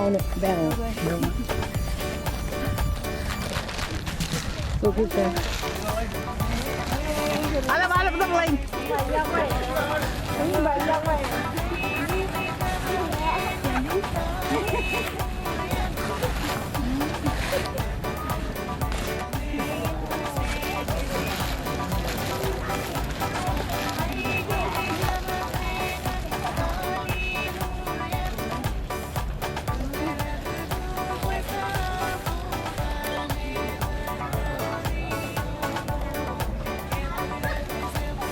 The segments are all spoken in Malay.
nih, bel. Tuh kita. Alam betul lain.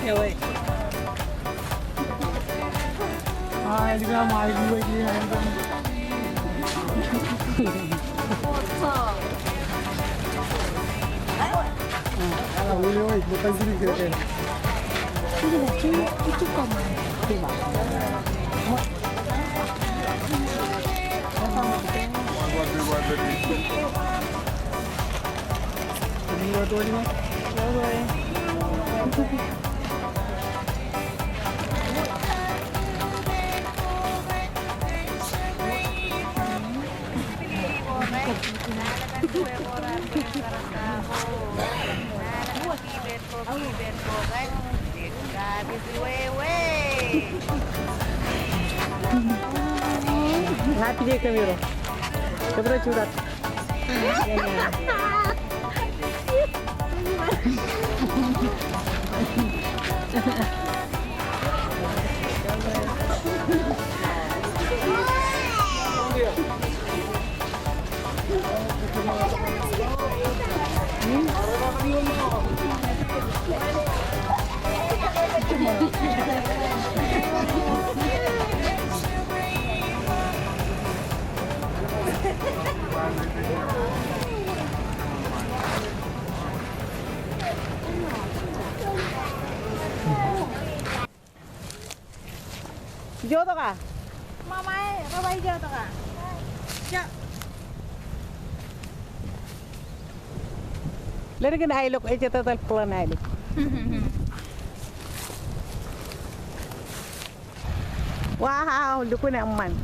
Oi. Ai, juga mai gue ini. Oi, bukan sini ke. Itu kamu. Tiba. Ini dua ni. Happy day Camilo. Kebetulan curhat. Hijau tu kah? Mamai, apa hijau tu kak? Ya. Lari kan Ailuk, total pelan Ailuk. Wow, dukun yang aman.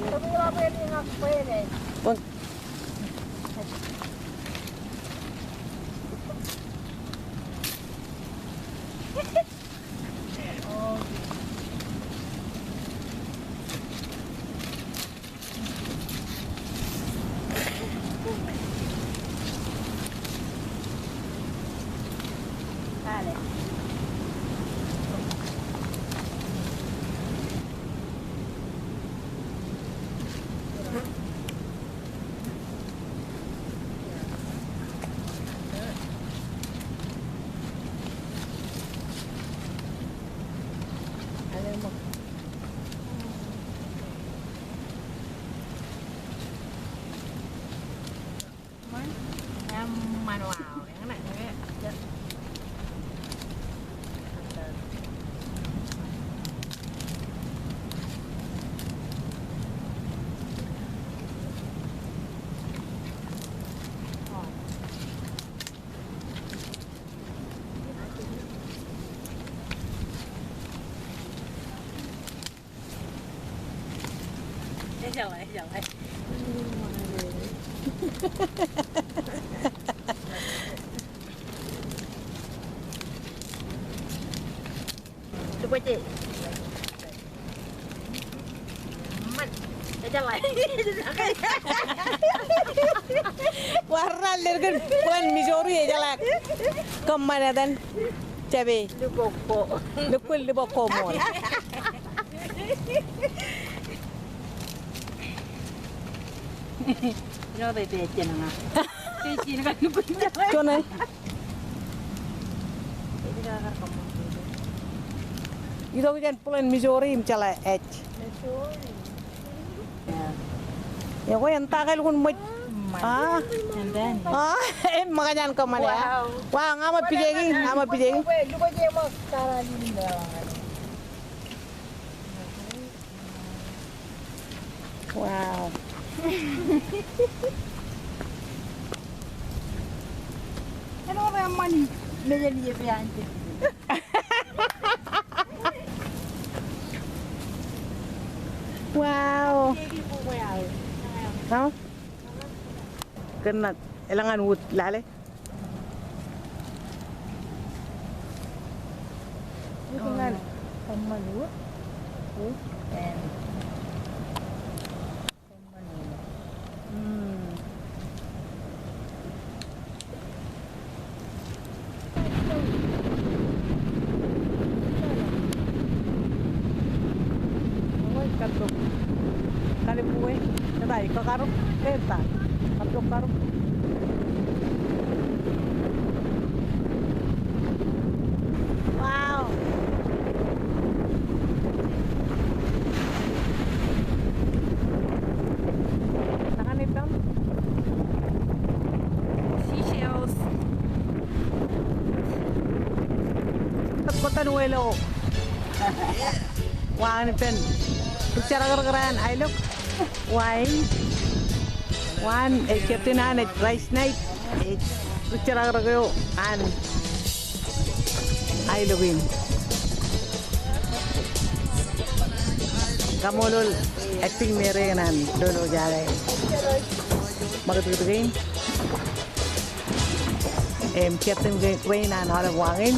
Tapi apa yang nak pede? Wag. Vale. Yang manual, yang nak ni. Jalan. Cuba cik. Man, jalan. Warna lergen bukan Missouri ya jalak. Kemana dan cabe? Lukul di bawah mall. Nó về về tiền à? Cái gì nó cũng cũng chắc. Cho này. Itu kan pulen Missouri mencala edge. Ya kau yang tak kalau kun mat. Ah, ah, makannya kau mana ya? Wah, ngama pijengi, ngama pijengi. Lupa je mau cara ni dah. Wow. Ano ba mani? Medyo liya pa yan. Wow. Hah? Kena elangan wood lale. Dengan Pemalu. And katok kali buwe kadai ka karok eta katok karok wow tahan itu seashells kota Nuelo wah ini pen bicara keren Ailuk wine one Captain Anet rice night bicara keren an Ailukin kamu lul acting mere kanan dulu jaga magtutugin Captain Wayne an ada wangin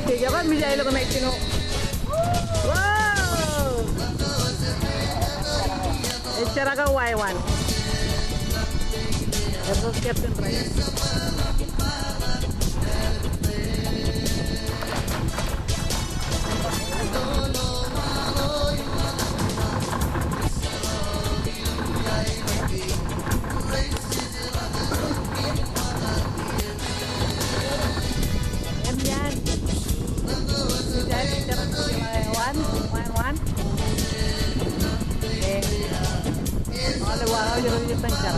Tiga kan bisa Ailuk naik sini. Wow. Cara kau waiwan. Terus Captain Ray. Jadi pencar.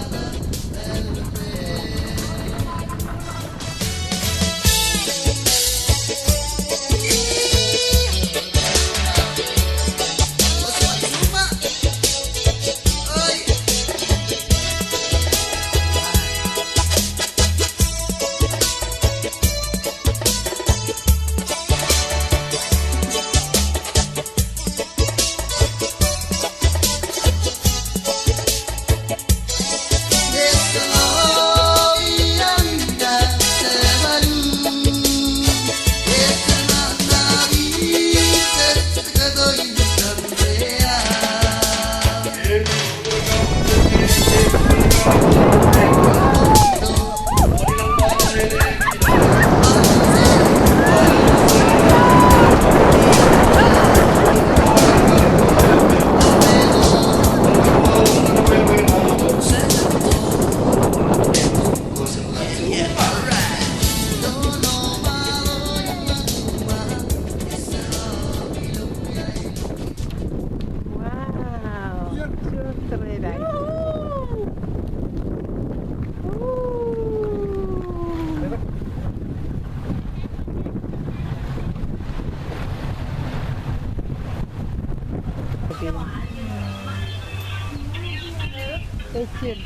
Kecil.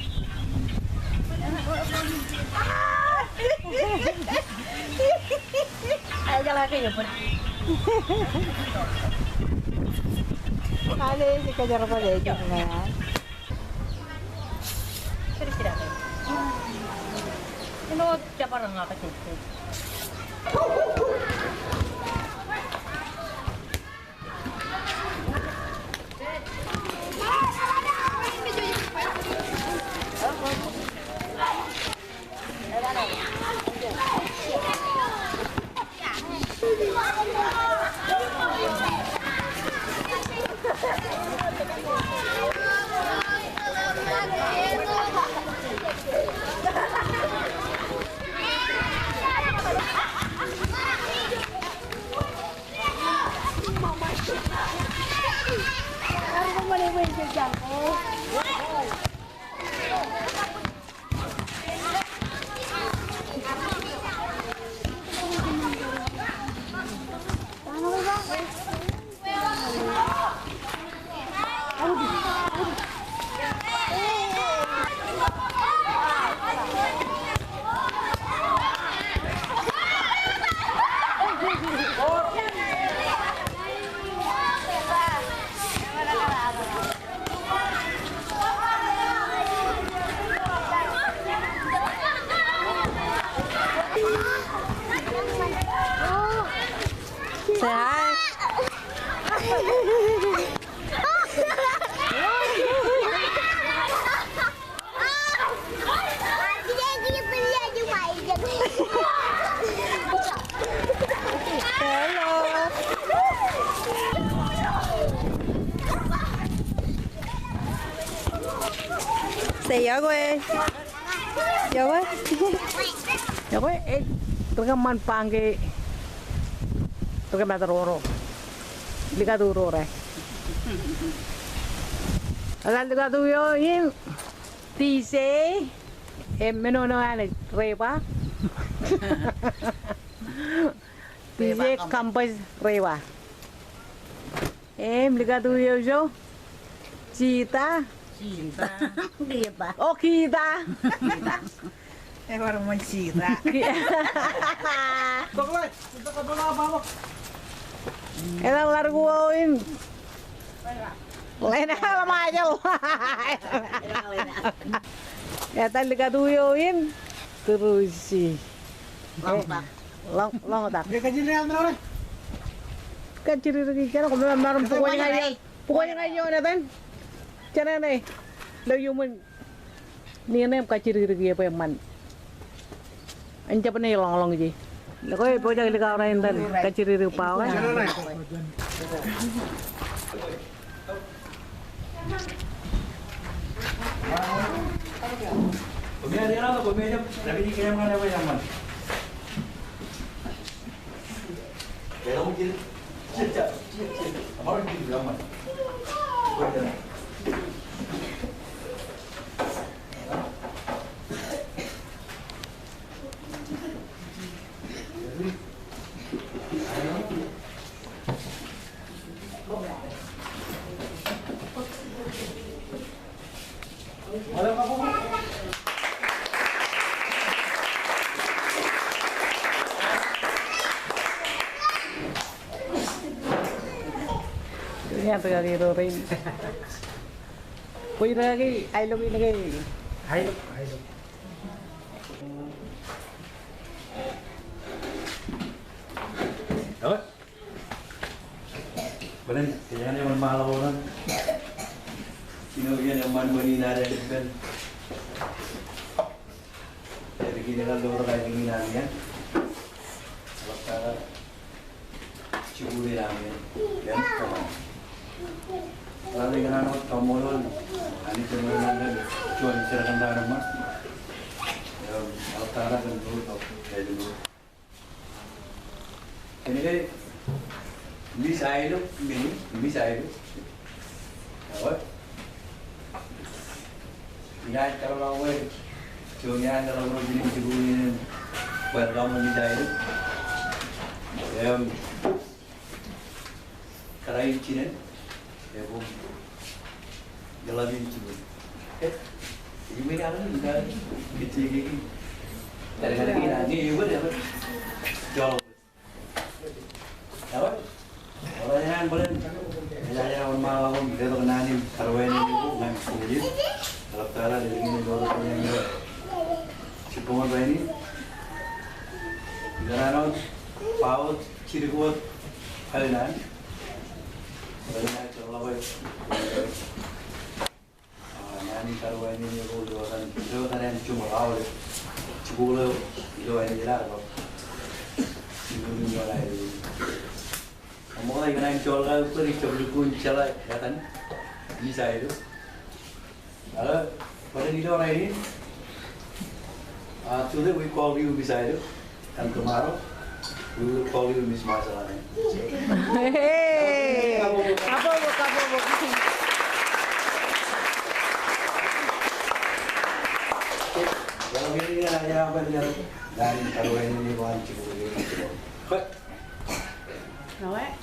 aja lagi ya pun. Kali si kejar pada itu kan. Kira-kira. Ini siapa orang apa sih? quên cho chồng cô. Say hi. Hello. Say yo gue. Yo gue. Yo gue. Tergaman pangge. Tergaman teroro. Liga duro re. Agal liga tu yo in. Tise. Menono ane repa. Tise kampus repa. Liga tu yo jo. Cita. Cinta, kita. Oh kita. Baru mau cinta. Bakal, kita ka doon apa? Elang larguin. Lena lamajal. Ya tali kaduyuin terus sih. Long tak. Dia kaji real berapa? Kecil lagi cara kau memang malam pokoknya ngayon natin. Cara nih, lalu man ni nem kecil lagi apa yang man. Anjap nih long je. Lalu kau jangan lihat orang yang kecil lagi pau kan. Pemilihan dia lah, pemilihan. Tapi ni kira mana yang mana? Kalau mungkin, cecak, apa yang di mana? Ada apa? Ini tu kali tu rin. Kau lagi, Ailuk ini lagi. Ailuk. Apa? Boleh, jangan yang mahal orang. Sinovian yang man bani nada kan. Jadi gini lah dua orang lagi nanya. Kalau cara cibuli nanya, kan kamu. Kalau dengan anak kamu lol, ani cuma nanya cuan cerita nama. Kalau cara kan dulu tau, kayak dulu. Ini kan Miss Ailuk ini, Miss Ailuk. Apa? Ingat kalau awal, cuma kalau orang jenis cibuli buat kamu Miss Ailuk. Karai Cina, bu jalanin cibuli. Ini mereka ni kan kecil gigi. Kadang-kadang ni ibu dia apa? Jual. Apa? Orang yang boleh, yang malam dia tu kenal ni karwen ni bu, nak sendiri. Kalau cara dia ini orang yang cipuman ini, jangan paut ciri kuat kalian. Kalian kalau boleh, ni karwen ini bu orang yang cuma awal cipul itu ini jelas bu. Cipul ni orang ini. Kamu lagi naik jual kan, beri coba kunci lah, katakan bisa itu. Kalau pada di orang ini, today we call you bisa itu, dan tomorrow we will call you Miss Masalahnya. Hehehe, apa bu? kaya ba niya dahil taruhin ni Juan Chibulo. Nawa,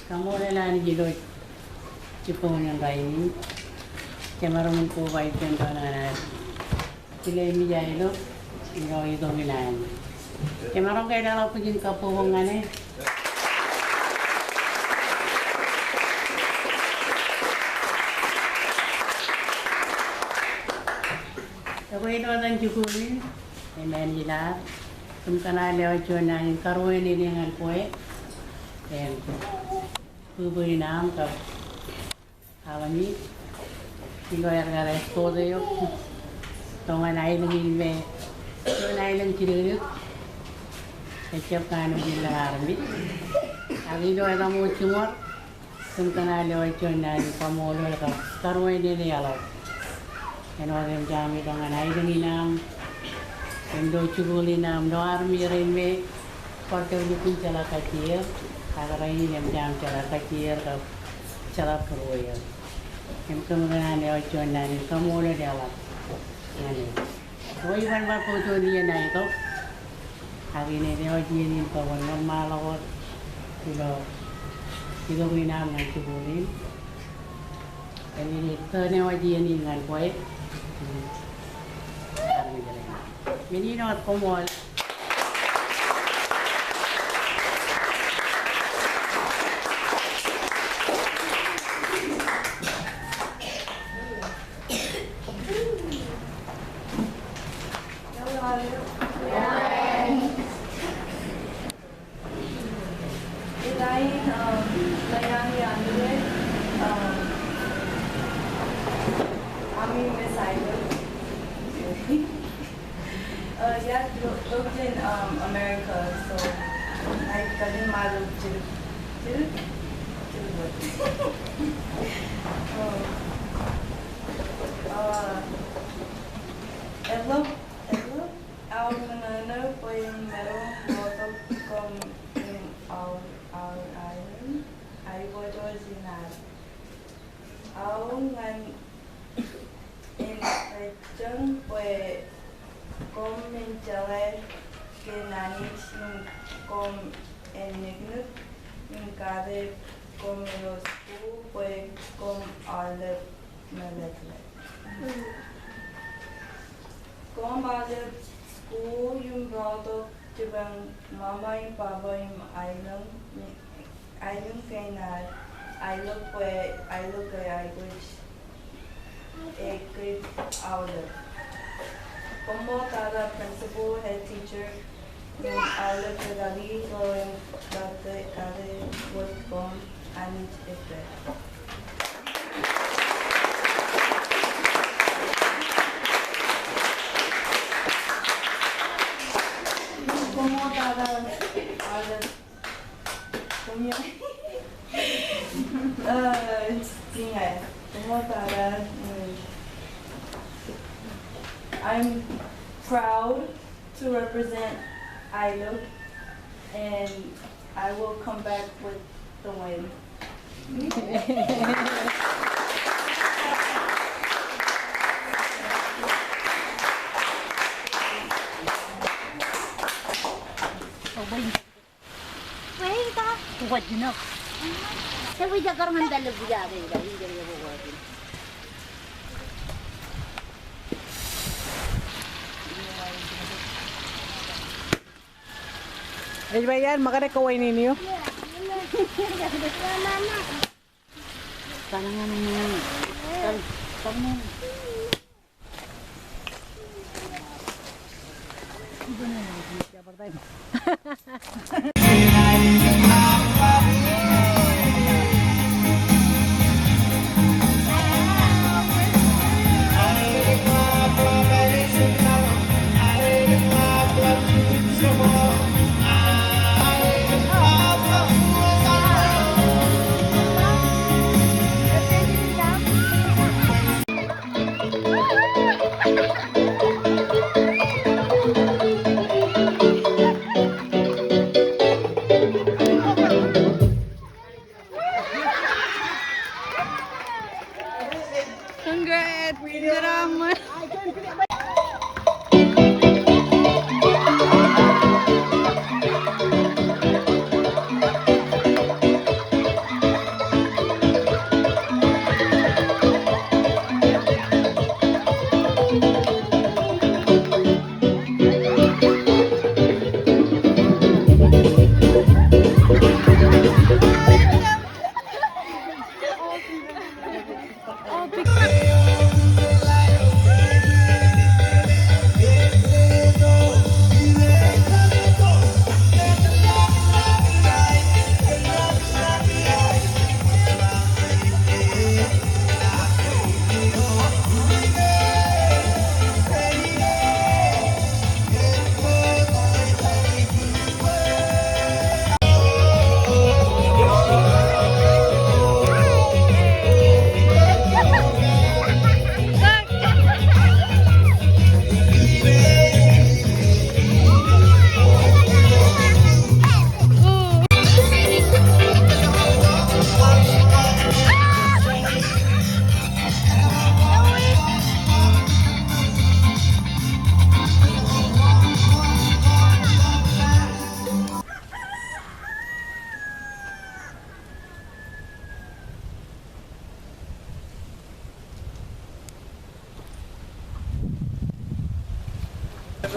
kamu na ni Gilot Chipon yang lain. Kemarin ko baik kan na sila mi jai lo ino itu milan. Kemarin kay dalau pagin kapuhongan eh. Ako ito ang jukulin, amen gila. Kung kanalaw ito na yung karuin din yung alpoy, and pupuin na ang kap awani. Hindi ko yung resto tayo. Ito nga na ilang ilme, ito na ilang kiruruk. Kacap ka nung yung langarmit. Ako ito ay tamu cumor, kung kanalaw ito na yung pamulo kap karuin din yung alaw. Ano yung gamit ang anay ng inam, endo chuguli nam, no army rin me, porter lupin chala kacir, kagarain yung jam chala kacir, kap chala keruya. Yung kemudian ada ojon dan kamu udah dialog, yani. So iban bar foto dia na itu, hari ini dia ojon ini kawan normal awak, kilo inam nak chuguli. Ini terne ojon ini ngan kue. Menino at kumol. Yeah, lived in America, so I didn't mind Ailuk Atoll fue un mero voto con our island. I voto sin nada. Aún en región fue comenzar que nanis con enigma cada con los fue con Ailuk Atoll. Con base school yung brother jibang mama yung papa yung Ailuk kay na Ailuk kay grade Ailuk. Como cada principal head teacher yung Ailuk kay so yung kada work con and effect. Como cada Ailuk como como cada I'm proud to represent Ailuk, and I will come back with the win. Wait, what you know? Saya bisa karena dalam budaya ini, dari buat ini. Ay ba yan? Makana kaway ninyo? Sana nga naman. Sana. Iba na lang. Siapa tayo? Congrats! Pindaram!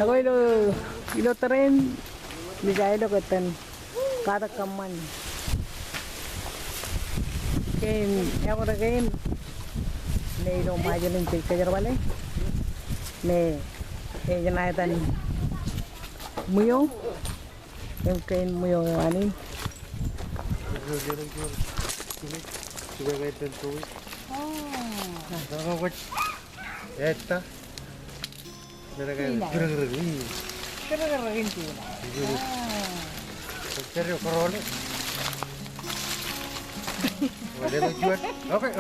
Ako ilo tren di gaya do katan kata kaman. Kain ako na kain ne ilo majalin kajar wale ne janaitan muyo em kain muyo anin. Esta. Serio, corole. Okay.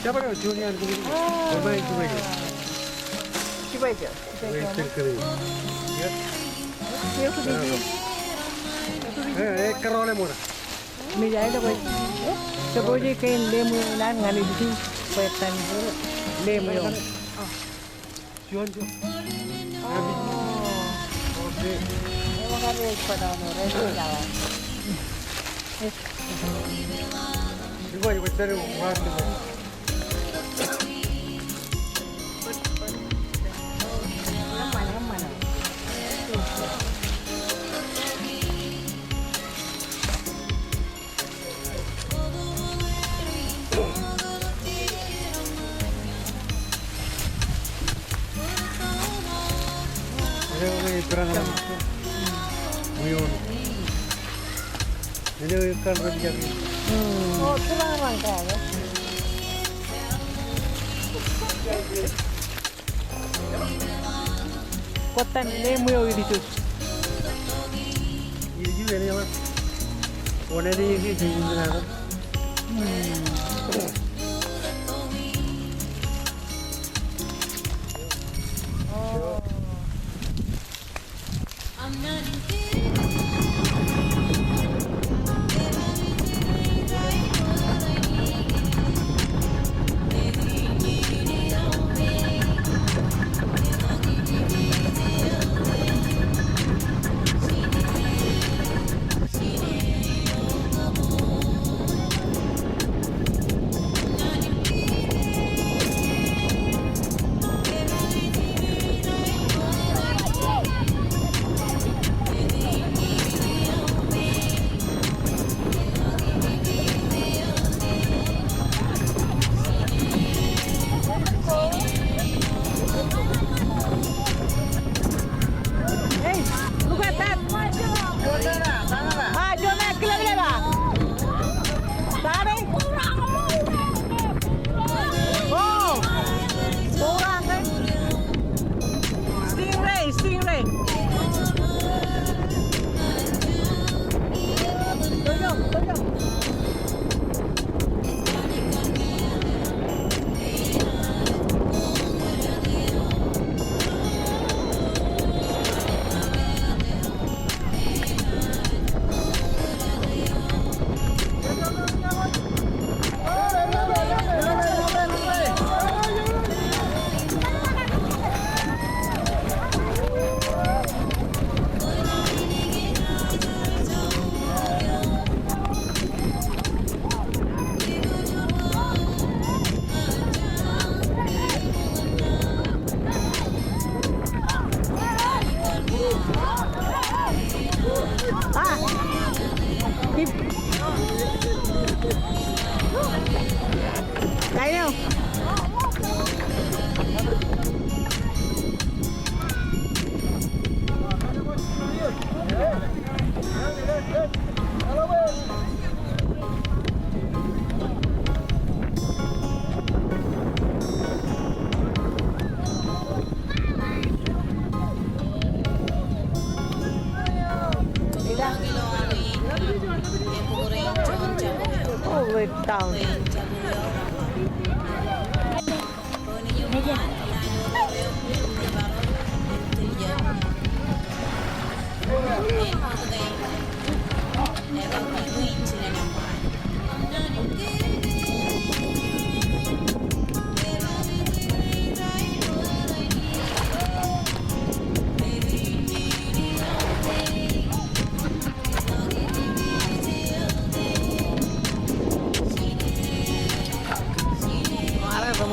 Siapa yang junior ini? Bermain juga. Coba aja. Corole muna. Mi jaya do koi. Saboji kain le muyo nan ngani di petan le muyo. Juan. Emang harus pada orang jalan. Ibu cari waktu. Ini kan kerja. Oh, tulang rangka ya. Kotan le muyo itu. Ini juga ni apa? Warna ini juga ada.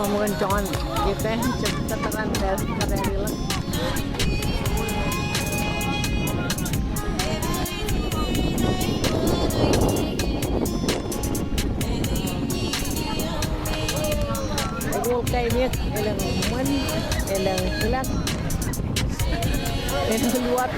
merencongan kita keteran dari lang. Agul kayak elang man, elang selak, elang luar.